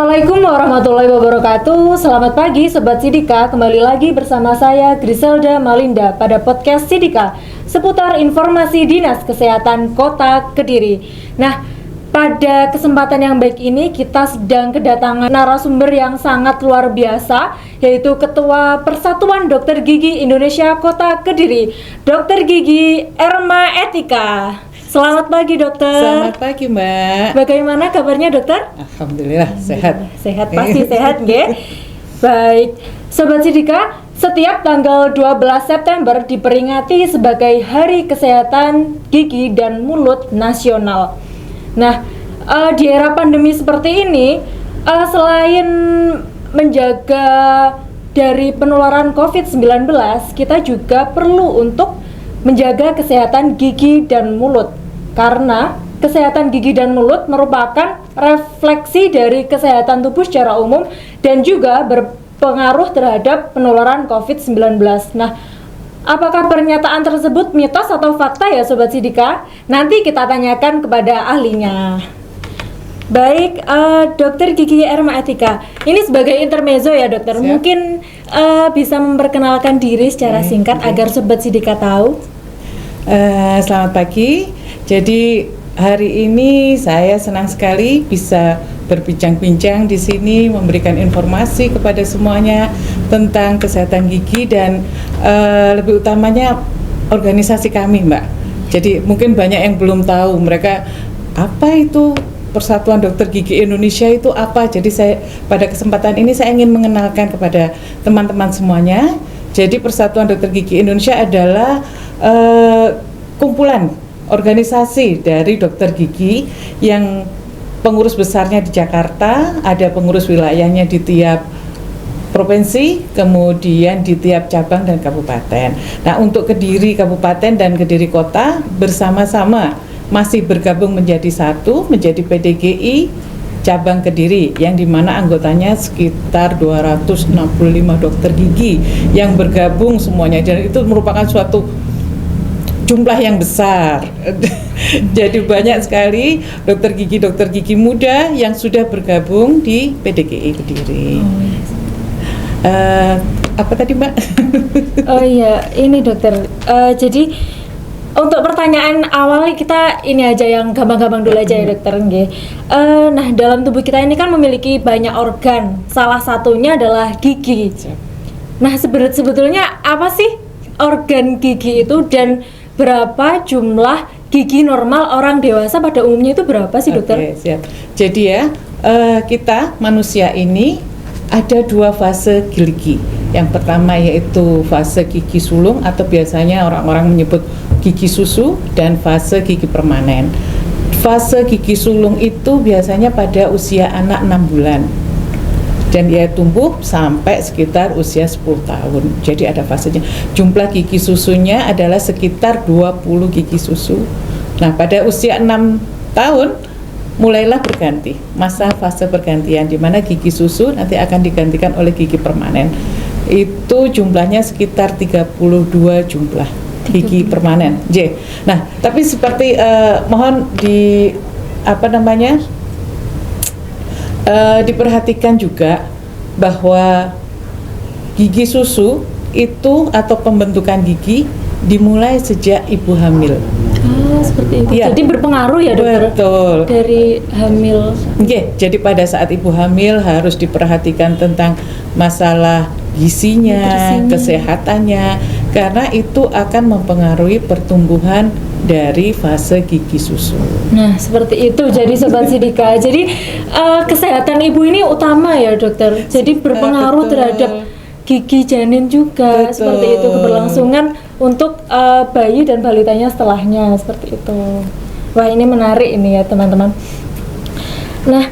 Assalamualaikum warahmatullahi wabarakatuh. Selamat pagi Sobat Sidika. Kembali lagi bersama saya Griselda Malinda pada podcast Sidika seputar informasi Dinas Kesehatan Kota Kediri. Nah, pada kesempatan yang baik ini kita sedang kedatangan narasumber yang sangat luar biasa, yaitu Ketua Persatuan Dokter Gigi Indonesia Kota Kediri, Dr. Gigi Erma Etika. Selamat pagi dokter. Selamat pagi Mbak. Bagaimana kabarnya dokter? Alhamdulillah sehat. Sehat, pasti sehat nggih. Baik, Sobat Sidika, setiap tanggal 12 September diperingati sebagai Hari Kesehatan Gigi dan Mulut Nasional. Nah, di era pandemi seperti ini, selain menjaga dari penularan COVID-19, kita juga perlu untuk menjaga kesehatan gigi dan mulut, karena kesehatan gigi dan mulut merupakan refleksi dari kesehatan tubuh secara umum dan juga berpengaruh terhadap penularan COVID-19. Nah, apakah pernyataan tersebut mitos atau fakta ya Sobat Sidika? Nanti kita tanyakan kepada ahlinya. Baik, Dokter Gigi Erma Etika, ini sebagai intermezzo ya dokter. Siap. Mungkin bisa memperkenalkan diri secara singkat agar Sobat Sidika tahu. Selamat pagi. Jadi hari ini saya senang sekali bisa berbincang-bincang di sini, memberikan informasi kepada semuanya tentang kesehatan gigi dan lebih utamanya organisasi kami, Mbak. Jadi mungkin banyak yang belum tahu mereka apa itu Persatuan Dokter Gigi Indonesia itu apa. Jadi saya pada kesempatan ini saya ingin mengenalkan kepada teman-teman semuanya. Jadi Persatuan Dokter Gigi Indonesia adalah kumpulan organisasi dari dokter gigi yang pengurus besarnya di Jakarta, ada pengurus wilayahnya di tiap provinsi, kemudian di tiap cabang dan kabupaten. Nah, untuk Kediri Kabupaten dan Kediri Kota bersama-sama masih bergabung menjadi satu, menjadi PDGI cabang Kediri, yang dimana anggotanya sekitar 265 dokter gigi yang bergabung semuanya, dan itu merupakan suatu jumlah yang besar. Jadi banyak sekali dokter gigi muda yang sudah bergabung di PDGI Kediri. Apa tadi Mbak? Oh iya, ini dokter. Jadi untuk pertanyaan awal kita ini aja yang gampang-gampang dulu aja ya dokter. Nah, dalam tubuh kita ini kan memiliki banyak organ. Salah satunya adalah gigi. Nah, sebetulnya apa sih organ gigi itu dan berapa jumlah gigi normal orang dewasa pada umumnya itu berapa sih dokter? Oke, siap. Jadi ya, kita manusia ini ada dua fase gigi. Yang pertama yaitu fase gigi sulung atau biasanya orang-orang menyebut gigi susu, dan fase gigi permanen. Fase gigi sulung itu biasanya pada usia anak 6 bulan. Dan ia tumbuh sampai sekitar usia 10 tahun. Jadi ada fasenya. Jumlah gigi susunya adalah sekitar 20 gigi susu. Nah, pada usia 6 tahun mulailah berganti, masa fase pergantian, di mana gigi susu nanti akan digantikan oleh gigi permanen. Itu jumlahnya sekitar 32 jumlah gigi permanen. Nah, tapi seperti mohon diperhatikan juga bahwa gigi susu itu atau pembentukan gigi dimulai sejak ibu hamil. Seperti itu. Ya. Jadi berpengaruh ya dokter? Betul. Dari hamil. Jadi pada saat ibu hamil harus diperhatikan tentang masalah gizinya, kesehatannya, karena itu akan mempengaruhi pertumbuhan dari fase gigi susu. Nah, seperti itu. Jadi Sobat Sidika, jadi kesehatan ibu ini utama ya dokter. Jadi berpengaruh terhadap gigi janin juga. Betul. Seperti itu, keberlangsungan untuk bayi dan balitanya setelahnya, seperti itu. Wah, ini menarik ini ya teman-teman. Nah,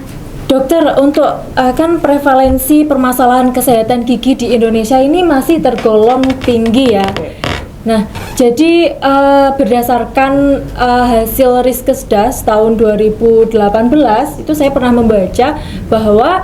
dokter, untuk kan prevalensi permasalahan kesehatan gigi di Indonesia ini masih tergolong tinggi ya. Nah, jadi berdasarkan hasil Riskesdas tahun 2018 itu saya pernah membaca bahwa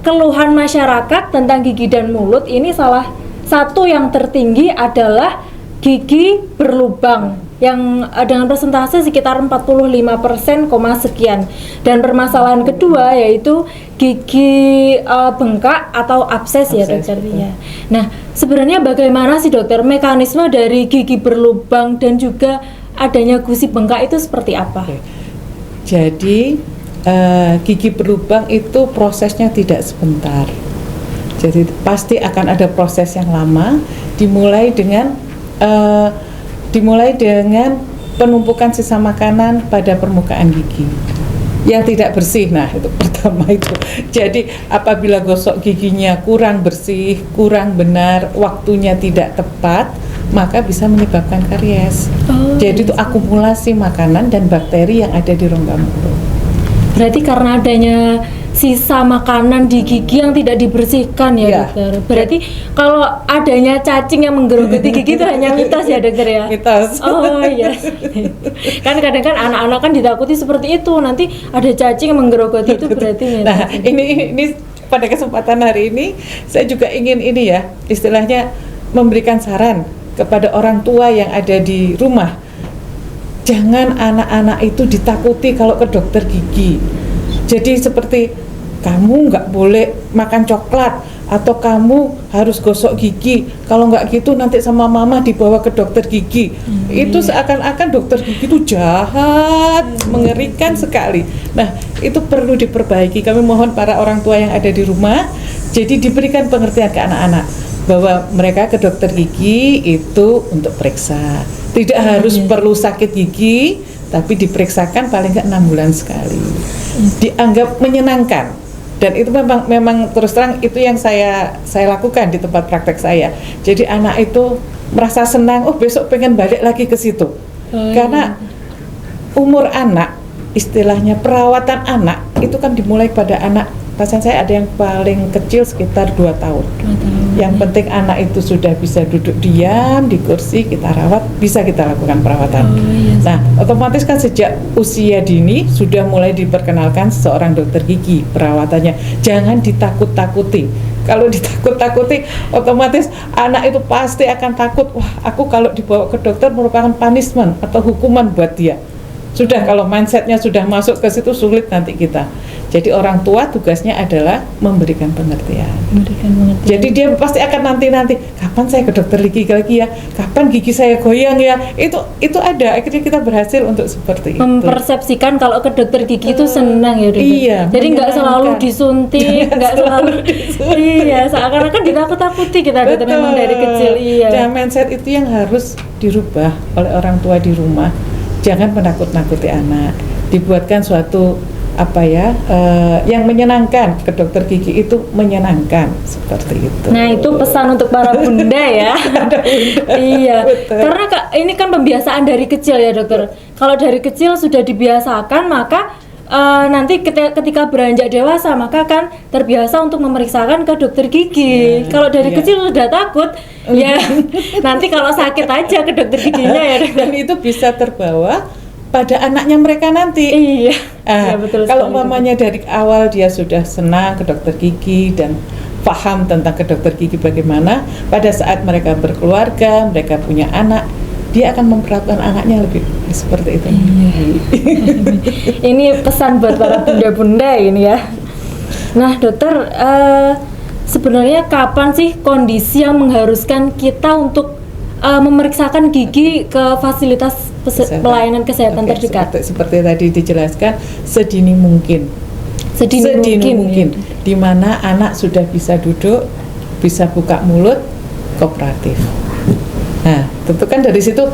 keluhan masyarakat tentang gigi dan mulut ini salah satu yang tertinggi adalah gigi berlubang. yang dengan persentase sekitar 45%, sekian. Dan permasalahan kedua yaitu gigi bengkak atau abses ya dokter ya. Nah, sebenarnya bagaimana sih dokter mekanisme dari gigi berlubang dan juga adanya gusi bengkak itu seperti apa? Oke. Jadi gigi berlubang itu prosesnya tidak sebentar. Jadi pasti akan ada proses yang lama, dimulai dengan penumpukan sisa makanan pada permukaan gigi yang tidak bersih. Nah, itu pertama itu. Jadi apabila gosok giginya kurang bersih, kurang benar, waktunya tidak tepat, maka bisa menyebabkan karies. Jadi itu akumulasi makanan dan bakteri yang ada di rongga mulut. Berarti karena adanya sisa makanan di gigi yang tidak dibersihkan ya dokter. Berarti kalau adanya cacing yang menggerogoti gigi itu hanya mitos ya dokter ya? Mitos. Oh iya. Kan kadang-kadang anak-anak kan ditakuti seperti itu, nanti ada cacing yang menggerogoti itu berarti mitos. Nah, ini pada kesempatan hari ini saya juga ingin ini ya, istilahnya memberikan saran kepada orang tua yang ada di rumah. Jangan anak-anak itu ditakuti kalau ke dokter gigi. Jadi seperti kamu nggak boleh makan coklat atau kamu harus gosok gigi. Kalau nggak gitu nanti sama mama dibawa ke dokter gigi. Itu seakan-akan dokter gigi itu jahat, mengerikan sekali. Nah, itu perlu diperbaiki. Kami mohon para orang tua yang ada di rumah, jadi diberikan pengertian ke anak-anak bahwa mereka ke dokter gigi itu untuk periksa. Tidak harus perlu sakit gigi, tapi diperiksakan paling nggak 6 bulan sekali. Dianggap menyenangkan. Dan itu memang terus terang itu yang saya lakukan di tempat praktek saya. Jadi anak itu merasa senang, oh besok pengen balik lagi ke situ. Karena umur anak, istilahnya perawatan anak itu kan dimulai pada anak. Pasien saya ada yang paling kecil sekitar 2 tahun. Yang penting anak itu sudah bisa duduk diam di kursi, kita rawat, bisa kita lakukan perawatan. Nah, otomatis kan sejak usia dini sudah mulai diperkenalkan seorang dokter gigi perawatannya. Jangan ditakut-takuti. Kalau ditakut-takuti, otomatis anak itu pasti akan takut. Wah, aku kalau dibawa ke dokter merupakan punishment atau hukuman buat dia. Sudah kalau mindsetnya sudah masuk ke situ sulit nanti kita. Jadi orang tua tugasnya adalah memberikan pengertian. Jadi dia pasti akan nanti kapan saya ke dokter gigi lagi ya, kapan gigi saya goyang ya. Itu ada. Akhirnya kita berhasil untuk seperti itu. Mempersepsikan kalau ke dokter gigi itu senang ya dokter. Iya. Jadi nggak selalu disuntik, nggak selalu. Iya, seakan-akan ditakut-takuti kita dokter memang dari kecil. Iya. Dan mindset itu yang harus dirubah oleh orang tua di rumah. Jangan menakut-nakuti anak. Dibuatkan suatu yang menyenangkan. Ke dokter gigi itu menyenangkan seperti itu. Nah, itu pesan untuk para bunda ya. Iya. Betul. Karena ini kan pembiasaan dari kecil ya dokter. Kalau dari kecil sudah dibiasakan, maka nanti ketika beranjak dewasa maka kan terbiasa untuk memeriksakan ke dokter gigi. Kalau dari kecil sudah takut, ya nanti kalau sakit aja ke dokter giginya ya. Dan itu bisa terbawa pada anaknya mereka nanti. Iya. Ya, betul Kalau sekali, mamanya dari awal dia sudah senang ke dokter gigi dan paham tentang ke dokter gigi bagaimana, pada saat mereka berkeluarga, mereka punya anak, dia akan memperlakukan anaknya lebih seperti itu. Ini pesan buat para bunda-bunda ini ya. Nah dokter, sebenarnya kapan sih kondisi yang mengharuskan kita untuk memeriksakan gigi ke fasilitas pelayanan kesehatan terdekat? Seperti tadi dijelaskan, sedini mungkin. Sedini mungkin. Di mana anak sudah bisa duduk, bisa buka mulut, kooperatif. Nah, tentu kan dari situ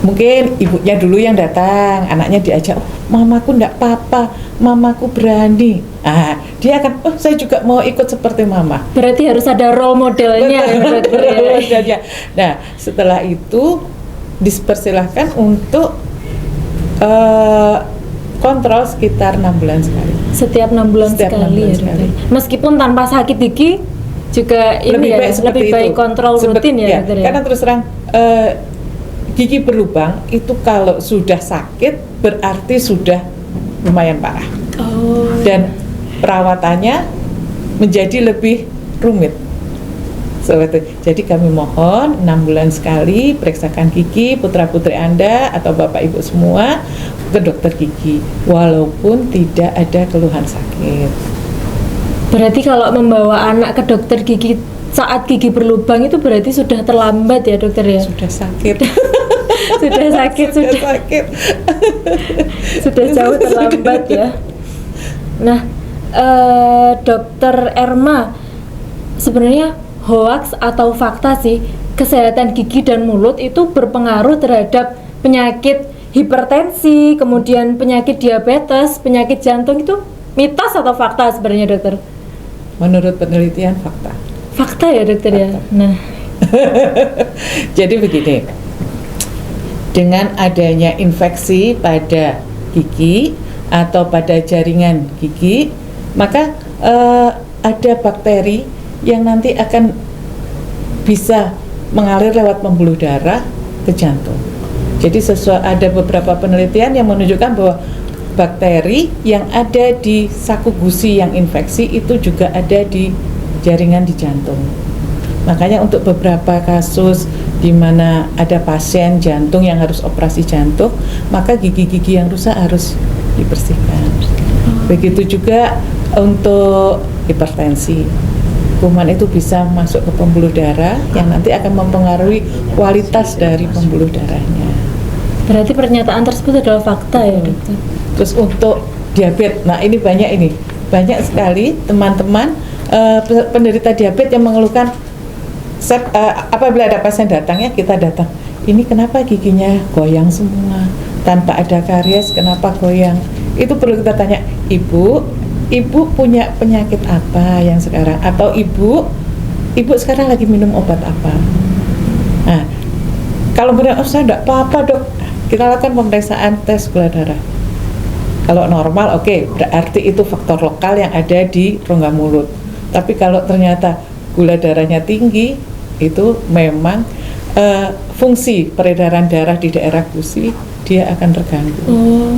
mungkin ibunya dulu yang datang, anaknya diajak, mamaku enggak apa-apa, mamaku berani. Dia akan, saya juga mau ikut seperti mama. Berarti harus ada role modelnya. Nah, setelah itu dipersilahkan untuk kontrol sekitar 6 bulan sekali. Setiap 6 bulan sekali. Meskipun tanpa sakit gigi juga lebih baik kontrol rutin ya. Karena terus terang gigi berlubang itu kalau sudah sakit berarti sudah lumayan parah. Dan perawatannya menjadi lebih rumit. Seperti itu. Jadi kami mohon 6 bulan sekali periksakan gigi putra-putri Anda atau Bapak Ibu semua ke dokter gigi walaupun tidak ada keluhan sakit. Berarti kalau membawa anak ke dokter gigi saat gigi berlubang itu berarti sudah terlambat ya dokter ya? Sudah sakit. Sudah sakit, sudah sakit. Sudah jauh terlambat ya. Nah, Dokter Erma, sebenarnya hoaks atau fakta sih kesehatan gigi dan mulut itu berpengaruh terhadap penyakit hipertensi, kemudian penyakit diabetes, penyakit jantung, itu mitos atau fakta sebenarnya dokter? Menurut penelitian fakta. Fakta ya dokter ya. Fakta. Nah, jadi begini, dengan adanya infeksi pada gigi atau pada jaringan gigi, maka ada bakteri yang nanti akan bisa mengalir lewat pembuluh darah ke jantung. Jadi ada beberapa penelitian yang menunjukkan bahwa bakteri yang ada di saku gusi yang infeksi itu juga ada di jaringan di jantung. Makanya untuk beberapa kasus di mana ada pasien jantung yang harus operasi jantung, maka gigi-gigi yang rusak harus dibersihkan. Begitu juga untuk hipertensi. Kuman itu bisa masuk ke pembuluh darah yang nanti akan mempengaruhi kualitas dari pembuluh darahnya. berarti pernyataan tersebut adalah fakta ya dokter? Terus untuk diabetes, nah ini banyak sekali teman-teman penderita diabetes yang mengeluhkan apabila ada pasien datang ya, kita datang, ini kenapa giginya goyang semua tanpa ada karies, kenapa goyang? Itu perlu kita tanya, ibu punya penyakit apa yang sekarang, atau ibu sekarang lagi minum obat apa? Nah, kalau benar, saya enggak apa-apa dok, kita lakukan pemeriksaan tes gula darah. Kalau normal, oke, berarti itu faktor lokal yang ada di rongga mulut. Tapi kalau ternyata gula darahnya tinggi, itu memang fungsi peredaran darah di daerah gusi dia akan terganggu.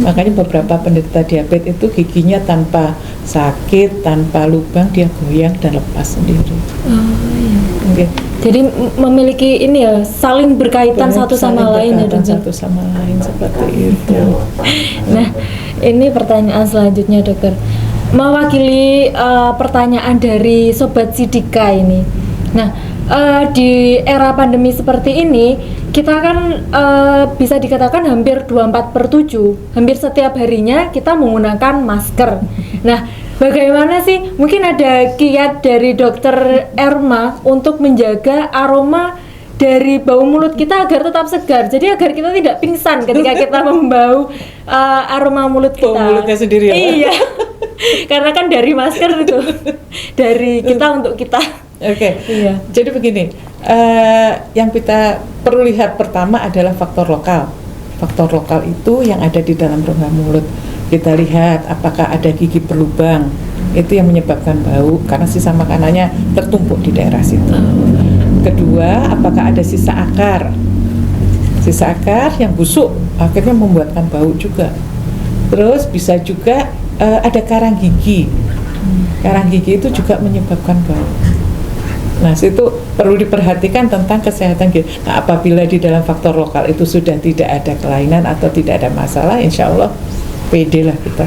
Makanya beberapa penderita diabetes itu giginya tanpa sakit, tanpa lubang, dia goyang dan lepas sendiri. Iya. Okay. Jadi memiliki ini ya, saling berkaitan satu sama lain ya dokter. Satu sama lain seperti itu. Nah, ini pertanyaan selanjutnya dokter, mewakili pertanyaan dari Sobat Sidika ini. Nah, di era pandemi seperti ini, kita kan bisa dikatakan hampir 24/7, hampir setiap harinya kita menggunakan masker. Nah, bagaimana sih, mungkin ada kiat dari Dokter Erma untuk menjaga aroma dari bau mulut kita agar tetap segar, jadi agar kita tidak pingsan ketika kita membau aroma mulut kita. Bau mulutnya sendiri ya? Iya, karena kan dari masker itu, dari kita untuk kita. Oke. Iya. Jadi begini, yang kita perlu lihat pertama adalah faktor lokal. Faktor lokal itu yang ada di dalam rongga mulut. Kita lihat apakah ada gigi berlubang, itu yang menyebabkan bau karena sisa makanannya tertumpuk di daerah situ. Kedua, apakah ada sisa akar yang busuk, akhirnya membuatkan bau juga. Terus bisa juga ada karang gigi. Karang gigi itu juga menyebabkan bau. Nah, situ perlu diperhatikan tentang kesehatan gigi. Nah, apabila di dalam faktor lokal itu sudah tidak ada kelainan atau tidak ada masalah, insya Allah pede lah kita.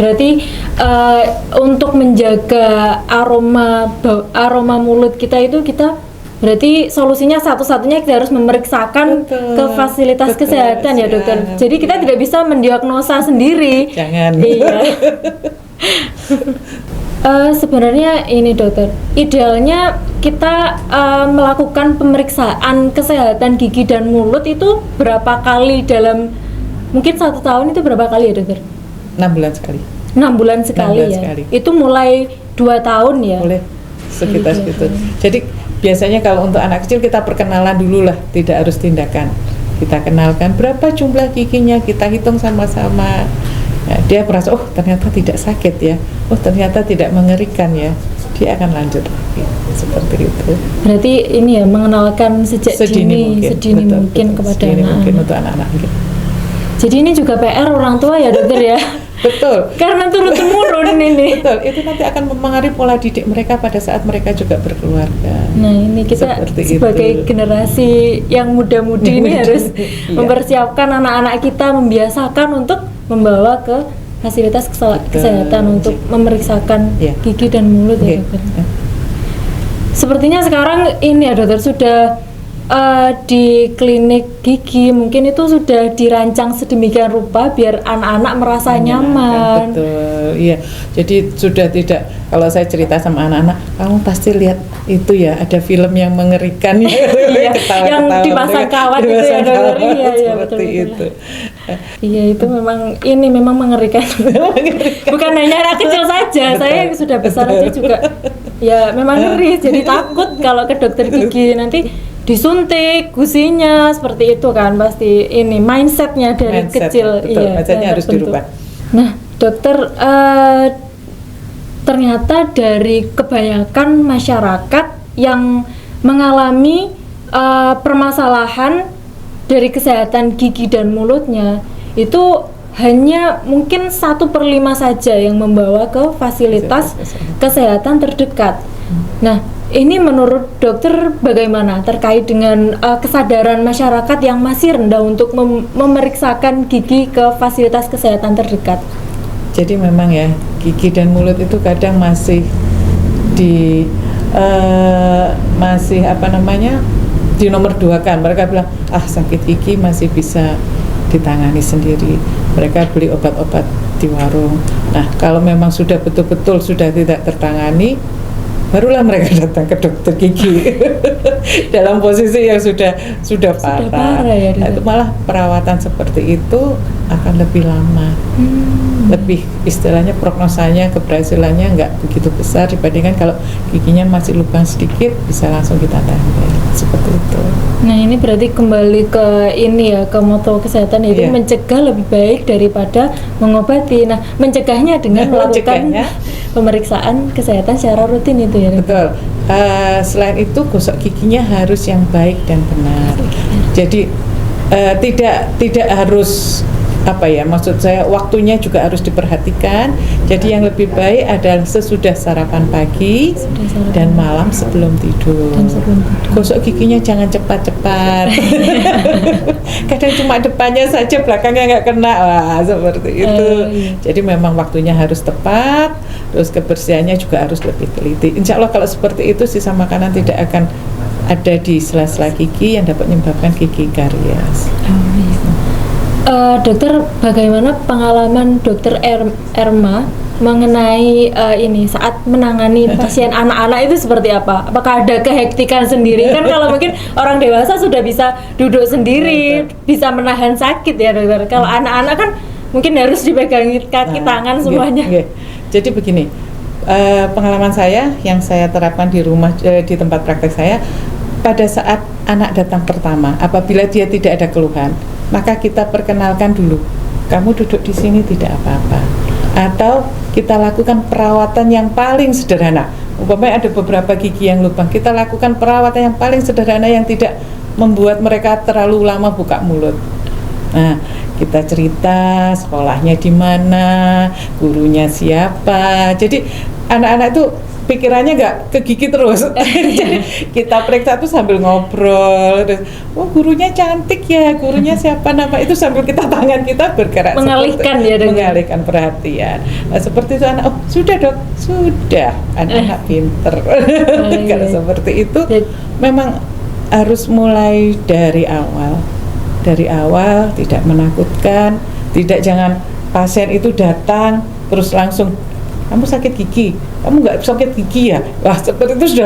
Berarti untuk menjaga aroma mulut kita itu, kita berarti solusinya satu-satunya kita harus memeriksakan ke fasilitas kesehatan ya dokter. Jadi kita tidak bisa mendiagnosa sendiri. Jangan. Iya. Sebenarnya ini dokter, idealnya kita melakukan pemeriksaan kesehatan gigi dan mulut itu berapa kali dalam mungkin 1 tahun, itu berapa kali ya dokter? 6 bulan sekali. 6 bulan sekali ya? Sekali. Itu mulai 2 tahun ya? Boleh, sekitar segitu. Jadi biasanya kalau untuk anak kecil kita perkenalan dulu lah, tidak harus tindakan. Kita kenalkan berapa jumlah giginya, kita hitung sama-sama. Nah, dia merasa, oh ternyata tidak sakit ya, oh ternyata tidak mengerikan ya, dia akan lanjut lagi, seperti itu. Berarti ini ya, mengenalkan sejak sedini mungkin kepada sedini anak-anak. mungkin untuk anak-anak. Jadi ini juga PR orang tua ya dokter ya? Betul. Karena turun-temurun ini. Betul, itu nanti akan mempengaruhi pola didik mereka pada saat mereka juga berkeluarga. Nah, ini kita Seperti sebagai itu. generasi yang muda-mudi ini harus Iya. mempersiapkan anak-anak kita, membiasakan untuk membawa ke fasilitas kesehatan untuk memeriksakan Iya. gigi dan mulut ya, Oke. dokter. Sepertinya sekarang ini ya dokter, sudah di klinik gigi mungkin itu sudah dirancang sedemikian rupa biar anak-anak merasa nyaman. Betul, iya. Jadi sudah tidak, kalau saya cerita sama anak-anak, kamu pasti lihat itu ya, ada film yang mengerikan ya. Iya, Ketawa-ketawa yang dipasang kawat itu ya dipasang dokter. kawat, Iya, iya, seperti betul, itu. Iya, itu memang mengerikan. Bukan hanya anak kecil saja, saya yang sudah besar aja juga ya memang ngeri, jadi takut kalau ke dokter gigi nanti disuntik gusinya seperti itu kan, pasti ini mindsetnya dari Mindset, kecil. betul, Iya, mindsetnya harus terbentuk. dirubah. Nah dokter, ternyata dari kebanyakan masyarakat yang mengalami permasalahan dari kesehatan gigi dan mulutnya itu hanya mungkin 1/5 saja yang membawa ke fasilitas kesehatan terdekat. Nah, ini menurut dokter bagaimana terkait dengan kesadaran masyarakat yang masih rendah untuk memeriksakan gigi ke fasilitas kesehatan terdekat? Jadi memang ya, gigi dan mulut itu kadang masih di nomor 2 kan. Mereka bilang, sakit gigi masih bisa ditangani sendiri. Mereka beli obat-obat di warung. Nah, kalau memang sudah betul-betul sudah tidak tertangani, barulah mereka datang ke dokter gigi dalam posisi yang sudah parah. Ya, nah, itu malah perawatan seperti itu akan lebih lama, lebih istilahnya prognosanya, keberhasilannya nggak begitu besar dibandingkan kalau giginya masih lubang sedikit bisa langsung kita tempel seperti itu. Nah, ini berarti kembali ke ini ya, ke moto kesehatan, yaitu Iya. mencegah lebih baik daripada mengobati. Nah, mencegahnya dengan melakukan pemeriksaan kesehatan secara rutin itu ya. Betul. Selain itu gosok giginya harus yang baik dan benar. Jadi tidak harus maksud saya waktunya juga harus diperhatikan. Jadi yang lebih baik adalah sesudah sarapan pagi dan malam sebelum tidur. Gosok giginya jangan cepat-cepat. Kadang cuma depannya saja, belakangnya nggak kena. Wah, seperti itu. Jadi memang waktunya harus tepat. Terus kebersihannya juga harus lebih teliti. Insya Allah kalau seperti itu sisa makanan tidak akan ada di sela-sela gigi yang dapat menyebabkan gigi karies. Dokter, bagaimana pengalaman dokter Erma mengenai ini saat menangani pasien anak-anak itu seperti apa? Apakah ada kehektikan sendiri? Kan kalau mungkin orang dewasa sudah bisa duduk sendiri, bisa menahan sakit ya dokter. Kalau anak-anak kan mungkin harus dipegangi kaki tangan semuanya. Jadi begini, pengalaman saya yang saya terapkan di rumah, di tempat praktek saya, pada saat anak datang pertama, apabila dia tidak ada keluhan, maka kita perkenalkan dulu, kamu duduk di sini tidak apa-apa. Atau kita lakukan perawatan yang paling sederhana. Umpamanya ada beberapa gigi yang lubang, kita lakukan perawatan yang paling sederhana yang tidak membuat mereka terlalu lama buka mulut. Nah, kita cerita sekolahnya di mana, gurunya siapa. Jadi anak-anak itu pikirannya nggak ke gigi terus. Jadi kita periksa tuh sambil ngobrol. Terus, gurunya cantik ya, gurunya siapa nama itu, sambil tangan kita bergerak, mengalihkan mengalihkan perhatian. Nah, seperti itu anak, sudah dok, sudah, anak-anak pinter. Kalau seperti itu memang harus mulai dari awal. Dari awal, tidak menakutkan, jangan pasien itu datang terus langsung, kamu sakit gigi, kamu nggak sakit gigi ya? Wah, seperti itu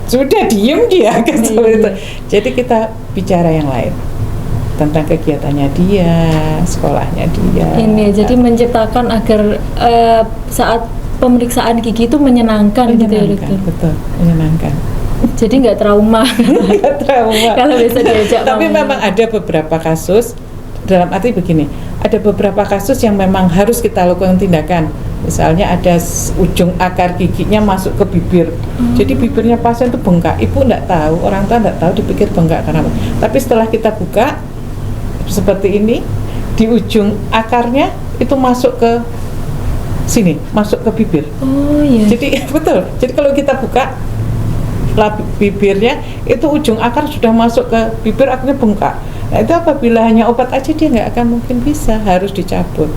sudah diem dia kan seperti itu. Jadi kita bicara yang lain tentang kegiatannya dia, sekolahnya dia. Ini jadi menciptakan agar saat pemeriksaan gigi itu menyenangkan gitu ya dokter. Betul, menyenangkan. Jadi nggak trauma. Nggak trauma. Kalau bisa diajak. Tapi memang ada beberapa kasus, dalam arti begini, ada beberapa kasus yang memang harus kita lakukan tindakan. Misalnya ada ujung akar giginya masuk ke bibir, jadi bibirnya pasien itu bengkak. Ibu nggak tahu, orang tua nggak tahu, dipikir bengkak karena apa. Tapi setelah kita buka seperti ini, di ujung akarnya itu masuk ke sini, masuk ke bibir. Oh iya. Jadi betul. Jadi kalau kita buka bibirnya, itu ujung akar sudah masuk ke bibir, akhirnya bengkak. Nah itu apabila hanya obat aja dia nggak akan mungkin bisa, harus dicabut.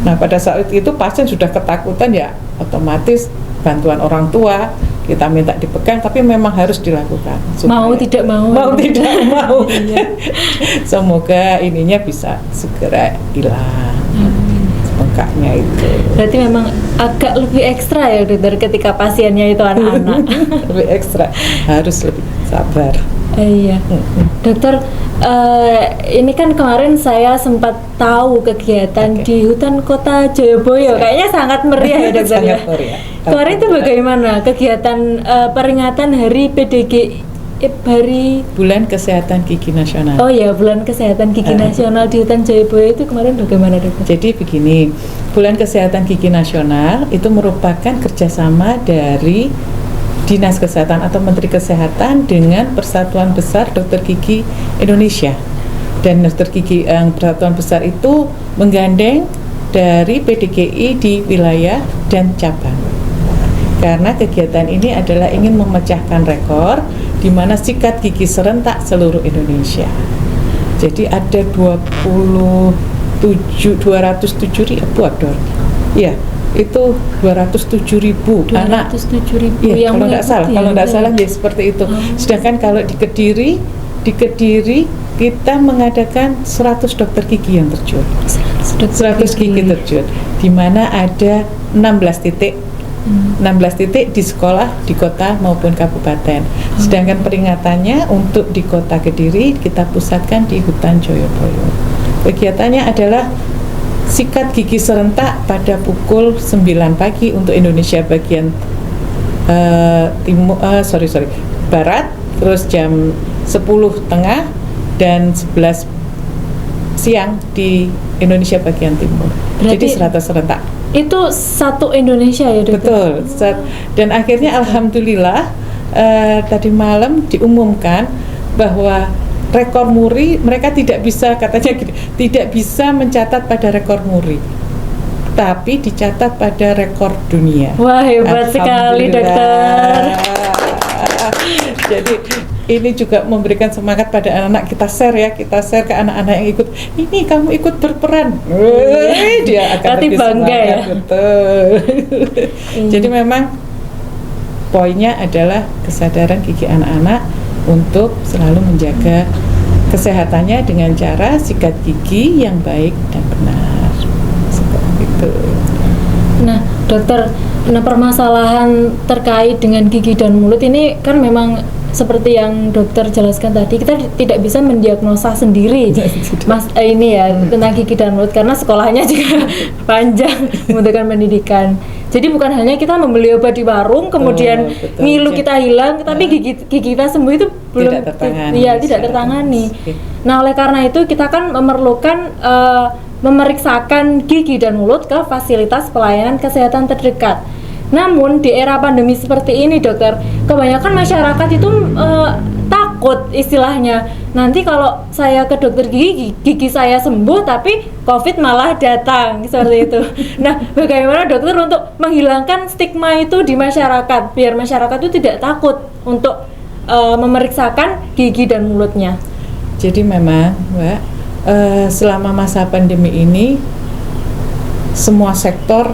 Nah pada saat itu pasien sudah ketakutan, ya otomatis bantuan orang tua kita minta dipegang, tapi memang harus dilakukan. Mau tidak mau. Mau tidak mau. Semoga ininya bisa segera hilang. Bengkaknya itu. Berarti memang agak lebih ekstra ya dokter ketika pasiennya itu anak-anak. Lebih ekstra, harus lebih sabar. Iya, dokter. Ini kan kemarin saya sempat tahu kegiatan di hutan kota Jayabaya. Kayaknya sangat meriah ya dokter. Sangat meriah. Kemarin itu bagaimana kegiatan peringatan Hari PDG? Hari Bulan Kesehatan Gigi Nasional. Oh ya, Bulan Kesehatan Gigi Nasional di hutan Jayabaya itu kemarin bagaimana dokter? Jadi begini, Bulan Kesehatan Gigi Nasional itu merupakan kerjasama dari Dinas Kesehatan atau Menteri Kesehatan dengan Persatuan Besar Dokter Gigi Indonesia. Dan dokter gigi yang Persatuan Besar itu menggandeng dari PDGI di wilayah dan cabang. Karena kegiatan ini adalah ingin memecahkan rekor di mana sikat gigi serentak seluruh Indonesia. Jadi ada 207 ribu Dor. Iya, itu 207.000 anak. 207.000 Ya, yang kalau tidak salah, mengikuti kalau ya, tidak salah ya seperti itu. Sedangkan kalau di Kediri kita mengadakan 100 dokter gigi yang terjun. 100 gigi terjun, di mana ada 16 titik. 16 titik di sekolah, di kota maupun kabupaten. Sedangkan peringatannya untuk di kota Kediri kita pusatkan di hutan Jayabaya. Kegiatannya adalah sikat gigi serentak pada pukul 9 pagi untuk Indonesia bagian barat, terus jam 10 tengah dan 11 siang di Indonesia bagian timur. Jadi serentak. Itu satu Indonesia ya dokter? Betul. Dan akhirnya alhamdulillah tadi malam diumumkan bahwa rekor muri mereka tidak bisa, katanya gini, tidak bisa mencatat pada rekor muri, tapi dicatat pada rekor dunia. Wah, hebat sekali dokter. Jadi ini juga memberikan semangat pada anak-anak, kita share ke anak-anak yang ikut. Ini kamu ikut berperan, dia akan lebih bangga semangat, ya. Betul. Jadi memang poinnya adalah kesadaran gigi anak-anak untuk selalu menjaga kesehatannya dengan cara sikat gigi yang baik dan benar. Seperti itu. Nah, dokter, permasalahan terkait dengan gigi dan mulut ini kan memang seperti yang dokter jelaskan tadi, kita tidak bisa mendiagnosa sendiri ini ya tentang gigi dan mulut karena sekolahnya juga panjang, membutuhkan pendidikan. Jadi bukan hanya kita membeli obat di warung kemudian ngilu kita hilang, tapi gigi kita sembuh itu belum tidak tertangani. Nah, oleh karena itu kita kan memerlukan memeriksakan gigi dan mulut ke fasilitas pelayanan kesehatan terdekat. Namun di era pandemi seperti ini dokter, kebanyakan masyarakat itu takut istilahnya. Nanti kalau saya ke dokter gigi saya sembuh tapi COVID malah datang, seperti itu. Nah, bagaimana dokter untuk menghilangkan stigma itu di masyarakat, biar masyarakat itu tidak takut untuk memeriksakan gigi dan mulutnya? Jadi memang Mbak, selama masa pandemi ini semua sektor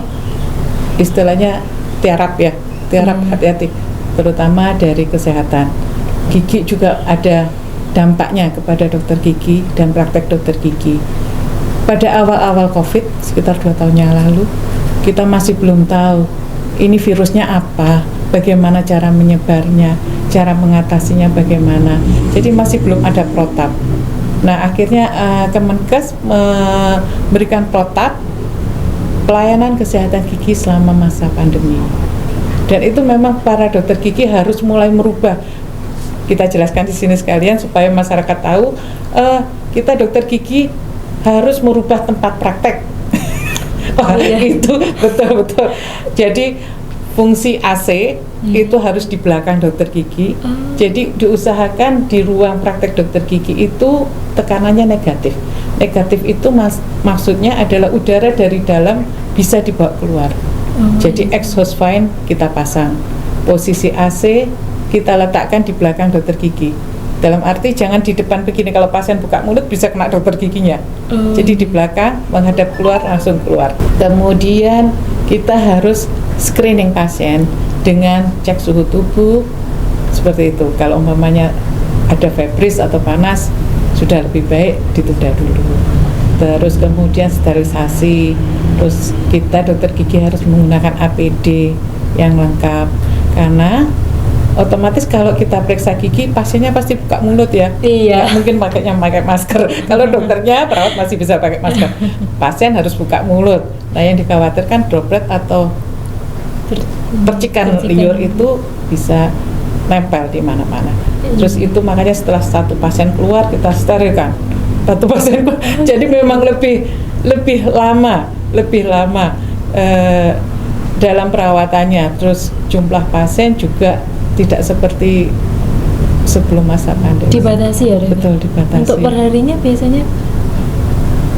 istilahnya tiarap hati-hati, terutama dari kesehatan. Gigi juga ada dampaknya kepada dokter gigi dan praktek dokter gigi. Pada awal-awal COVID, sekitar 2 tahun yang lalu, kita masih belum tahu ini virusnya apa, bagaimana cara menyebarnya, cara mengatasinya bagaimana. Jadi masih belum ada protap. Nah, akhirnya Kemenkes memberikan protap pelayanan kesehatan gigi selama masa pandemi. Dan itu memang para dokter gigi harus mulai merubah. Kita jelaskan di sini sekalian supaya masyarakat tahu, kita dokter gigi harus merubah tempat praktek. Itu betul-betul. Jadi fungsi AC itu harus di belakang dokter gigi. Jadi diusahakan di ruang praktek dokter gigi itu tekanannya negatif. Negatif itu maksudnya adalah udara dari dalam bisa dibawa keluar. Jadi exhaust fan kita pasang. Posisi AC kita letakkan di belakang dokter gigi. Dalam arti jangan di depan begini, kalau pasien buka mulut bisa kena dokter giginya. Jadi di belakang menghadap keluar, langsung keluar. Kemudian kita harus screening pasien dengan cek suhu tubuh seperti itu. Kalau umpamanya ada febris atau panas, sudah lebih baik ditunda dulu. Terus kemudian sterilisasi. Terus kita dokter gigi harus menggunakan APD yang lengkap, karena otomatis kalau kita periksa gigi pasiennya pasti buka mulut ya. Iya. Nggak mungkin pakai masker. Kalau dokternya, perawat masih bisa pakai masker. Pasien harus buka mulut. Nah, yang dikhawatirkan droplet atau percikan liur itu bisa nempel di mana-mana. Terus itu makanya setelah satu pasien keluar kita sterilkan. Satu pasien jadi memang lebih lama dalam perawatannya. Terus jumlah pasien juga tidak seperti sebelum masa pandemi. Dibatasi ya, Dok? Betul, dibatasi. Untuk perharinya biasanya?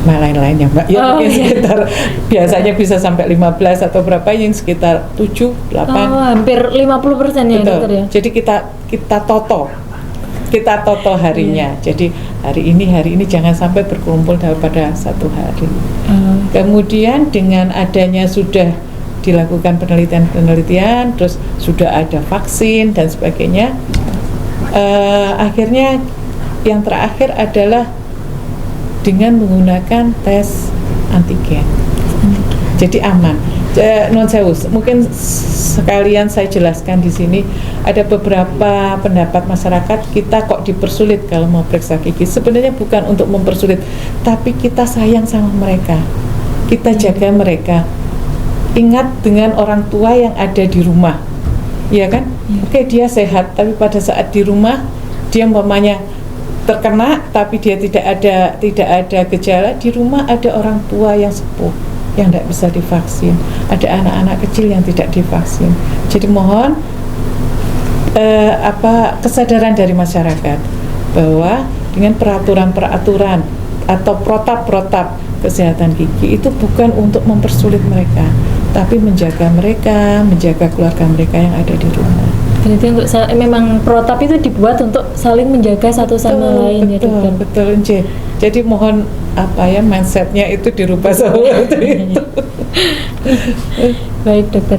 Lain-lainnya, Mbak. Ya, mungkin sekitar biasanya bisa sampai 15 atau berapa, yang sekitar 7, 8. Hampir 50% ya, Betul. Dokter ya? Jadi kita toto harinya. Jadi hari ini jangan sampai berkumpul pada satu hari. Kemudian dengan adanya sudah dilakukan penelitian, terus sudah ada vaksin dan sebagainya, akhirnya yang terakhir adalah dengan menggunakan tes antigen. Jadi aman. Non sewu, mungkin sekalian saya jelaskan di sini, ada beberapa pendapat masyarakat kita kok dipersulit kalau mau periksa gigi. Sebenarnya bukan untuk mempersulit, tapi kita sayang sama mereka, kita jaga mereka. Ingat dengan orang tua yang ada di rumah, ya kan? Oke, dia sehat, tapi pada saat di rumah dia umpamanya terkena, tapi dia tidak ada gejala. Di rumah ada orang tua yang sepuh yang tidak bisa divaksin, ada anak-anak kecil yang tidak divaksin. Jadi mohon kesadaran dari masyarakat bahwa dengan peraturan atau protap kesehatan gigi itu bukan untuk mempersulit mereka, tapi menjaga mereka, menjaga keluarga mereka yang ada di rumah. Berarti untuk memang protap itu dibuat untuk saling menjaga satu sama lain, ya, Dokter. Betul, Nce. Jadi mohon mindsetnya itu dirubah seperti itu. Baik, Dokter.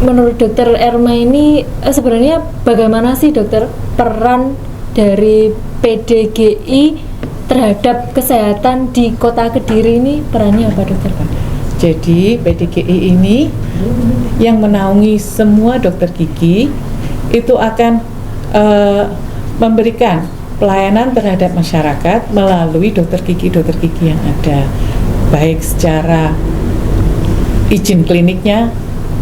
Menurut Dokter Erma ini sebenarnya bagaimana sih, Dokter, peran dari PDGI terhadap kesehatan di Kota Kediri ini, perannya apa, Dokter? Jadi PDGI ini yang menaungi semua dokter gigi itu akan memberikan pelayanan terhadap masyarakat melalui dokter gigi yang ada, baik secara izin kliniknya,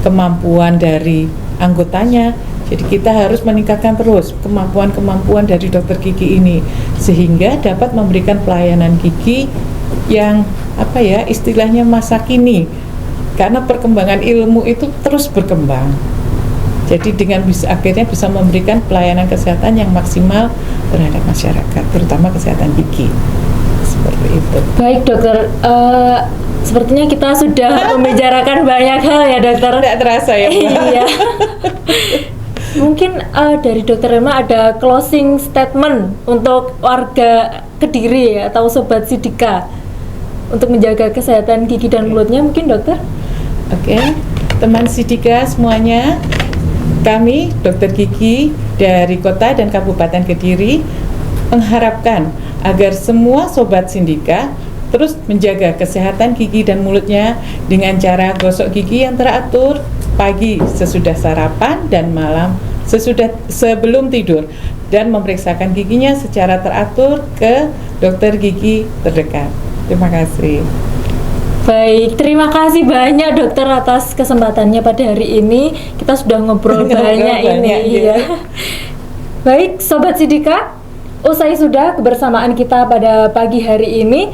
kemampuan dari anggotanya. Jadi kita harus meningkatkan terus kemampuan dari dokter gigi ini sehingga dapat memberikan pelayanan gigi yang istilahnya masa kini, karena perkembangan ilmu itu terus berkembang. Jadi dengan akhirnya bisa memberikan pelayanan kesehatan yang maksimal terhadap masyarakat, terutama kesehatan gigi. Seperti itu. Baik, Dokter. Sepertinya kita sudah membicarakan banyak hal ya, Dokter. Tidak terasa ya, Bu? Iya. Mungkin dari Dokter Erma ada closing statement untuk warga Kediri atau Sobat Sidika untuk menjaga kesehatan gigi dan mulutnya, mungkin, Dokter? Oke, teman Sidika semuanya, kami dokter gigi dari Kota dan Kabupaten Kediri mengharapkan agar semua Sobat Sidika terus menjaga kesehatan gigi dan mulutnya dengan cara gosok gigi yang teratur pagi sesudah sarapan dan malam sebelum tidur, dan memeriksakan giginya secara teratur ke dokter gigi terdekat. Terima kasih. Baik, terima kasih banyak, Dokter, atas kesempatannya pada hari ini. Kita sudah ngobrol banyak ini. Ya. Baik, Sobat Sidika, usai sudah kebersamaan kita pada pagi hari ini.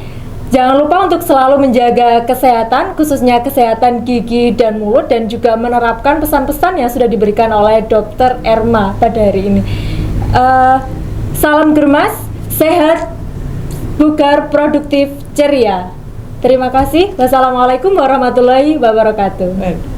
Jangan lupa untuk selalu menjaga kesehatan, khususnya kesehatan gigi dan mulut, dan juga menerapkan pesan-pesan yang sudah diberikan oleh Dr. Erma pada hari ini. Salam germas, sehat, bugar, produktif, ceria. Terima kasih. Wassalamualaikum warahmatullahi wabarakatuh.